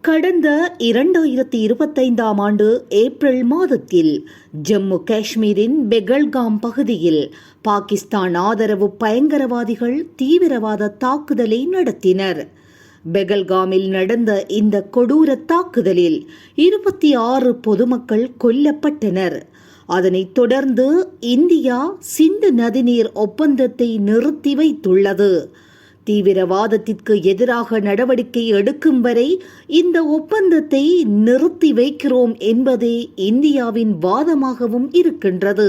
கடந்த 2025ஆம் ஆண்டு ஏப்ரல் மாதத்தில் ஜம்மு காஷ்மீரின் பெகல்காம் பகுதியில் பாகிஸ்தான் ஆதரவு பயங்கரவாதிகள் தீவிரவாத தாக்குதலை நடத்தினர். பெகல்காமில் நடந்த இந்த கொடூர தாக்குதலில் 26 பொதுமக்கள் கொல்லப்பட்டனர். அதனைத் தொடர்ந்து இந்தியா சிந்து நதிநீர் ஒப்பந்தத்தை நிறுத்தி வைத்துள்ளது. தீவிரவாதத்திற்கு எதிராக நடவடிக்கை எடுக்கும் வரை இந்த ஒப்பந்தத்தை நிறுத்தி வைக்கிறோம் என்பதே இந்தியாவின் வாதமாகவும் இருக்கின்றது.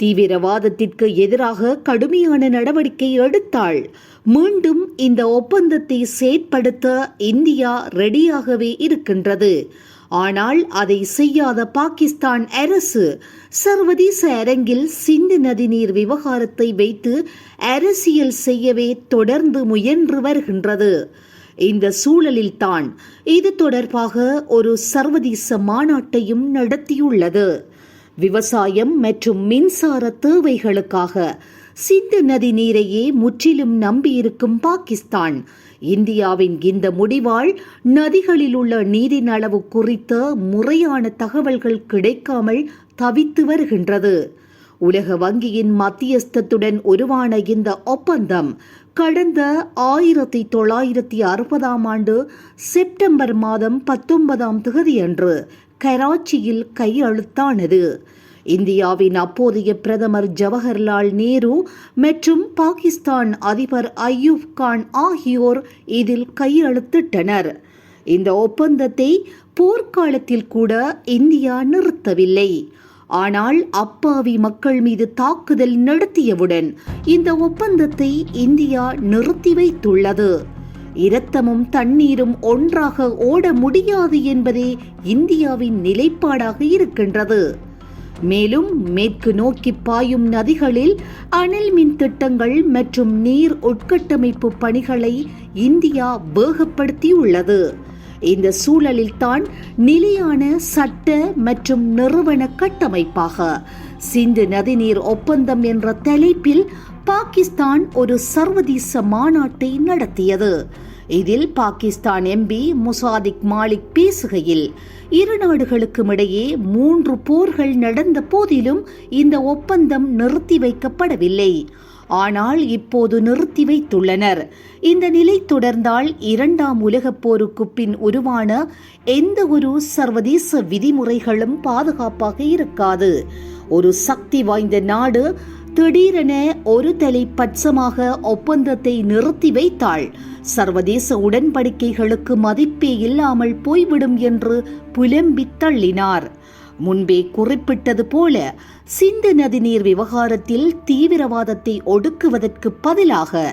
தீவிரவாதத்திற்கு எதிராக கடுமையான நடவடிக்கை எடுத்தால் மீண்டும் இந்த ஒப்பந்தத்தை செயற்படுத்த இந்தியா ரெடியாகவே இருக்கின்றது. ஆனால் அதை செய்யாத பாகிஸ்தான் அரசு சர்வதேச அரங்கில் சிந்து நதிநீர் விவகாரத்தை வைத்து அரசியல் செய்யவே தொடர்ந்து முயன்று வருகின்றது. இந்த சூழலில்தான் இது தொடர்பாக ஒரு சர்வதேச மாநாட்டையும் நடத்தியுள்ளது. விவசாயம் மற்றும் மின்சார தேவைகளுக்காக சிந்து நதி நீரையே முற்றிலும் நம்பியிருக்கும் பாகிஸ்தான் இந்தியாவின் இந்த முடிவால் நதிகளில் உள்ள நீரின் அளவு குறித்த முறையான தகவல்கள் கிடைக்காமல் தவித்து வருகின்றது. உலக வங்கியின் மத்தியஸ்தத்துடன் உருவான இந்த ஒப்பந்தம் கடந்த 1960ஆம் ஆண்டு செப்டம்பர் மாதம் 19ஆம் தேதியன்று கராச்சியில் கையெழுத்தானது. இந்தியாவின் அப்போதைய பிரதமர் ஜவஹர்லால் நேரு மற்றும் பாகிஸ்தான் அதிபர் அய்யூப் கான் ஆகியோர் இதில் கையெழுத்திட்டனர். இந்த ஒப்பந்தத்தை போர்க்காலத்தில் கூட இந்தியா நிறுத்தவில்லை. ஆனால் அப்பாவி மக்கள் மீது தாக்குதல் நடத்தியவுடன் இந்த ஒப்பந்தத்தை இந்தியா நிறுத்தி வைத்துள்ளது. இரத்தமும் தண்ணீரும் ஒன்றாக ஓட முடியாது என்பதே இந்தியாவின் நிலைப்பாடாக இருக்கின்றது. மேலும் மேற்கு நோக்கி பாயும் நதிகளில் அனல் மின் திட்டங்கள் மற்றும் நீர் உட்கட்டமைப்பு பணிகளை இந்தியா வேகப்படுத்தியுள்ளது. இந்த சூழலில் தான் நிலையான சட்ட மற்றும் நிறுவன கட்டமைப்பாக சிந்து நதிநீர் ஒப்பந்தம் என்ற தலைப்பில் பாகிஸ்தான் ஒரு சர்வதேச மாநாட்டை நடத்தியது. இதில் பாகிஸ்தான் எம்பி முசாதிக் மாலிக் பேசுகையில், இரு நாடுகளுக்கும் இடையே 3 போர்கள் நடந்த போதிலும் இந்த ஒப்பந்தம் நிறுத்தி வைக்கப்படவில்லை. ஆனால் இப்போது நிறுத்தி வைத்துள்ளனர். இந்த நிலை தொடர்ந்தால் 2ஆம் உலகப் போருக்கு பின் உருவான எந்த ஒரு சர்வதேச விதிமுறைகளும் பாதுகாப்பாக இருக்காது. ஒரு சக்தி வாய்ந்த நாடு திடீரென ஒரு தலைப்பட்சமாக ஒப்பந்தத்தை நிறுத்தி வைத்தால் சர்வதேச உடன்படிக்கைகளுக்கு மதிப்பே இல்லாமல் போய்விடும் என்று புலம்பி தள்ளினார். முன்பே குறிப்பிட்டது போல சிந்து நதிநீர் விவகாரத்தில் தீவிரவாதத்தை ஒடுக்குவதற்கு பதிலாக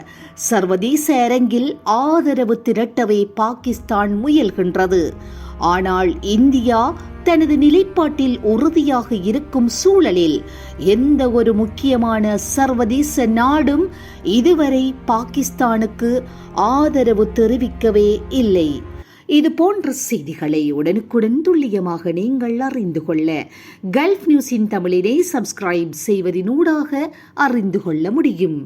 சர்வதேச அரங்கில் ஆதரவு திரட்டவே பாகிஸ்தான் முயல்கின்றது. ஆனால் இந்தியா தனது நிலைப்பாட்டில் உறுதியாக இருக்கும் சூழலில் எந்த ஒரு முக்கியமான சர்வதேச நாடும் இதுவரை பாகிஸ்தானுக்கு ஆதரவு தெரிவிக்கவே இல்லை. இது போன்ற செய்திகளை உடனுக்குடன் துல்லியமாக நீங்கள் அறிந்து கொள்ள கல்ஃப் நியூஸின் தமிழினை சப்ஸ்கிரைப் செய்வதனூடாக அறிந்து கொள்ள முடியும்.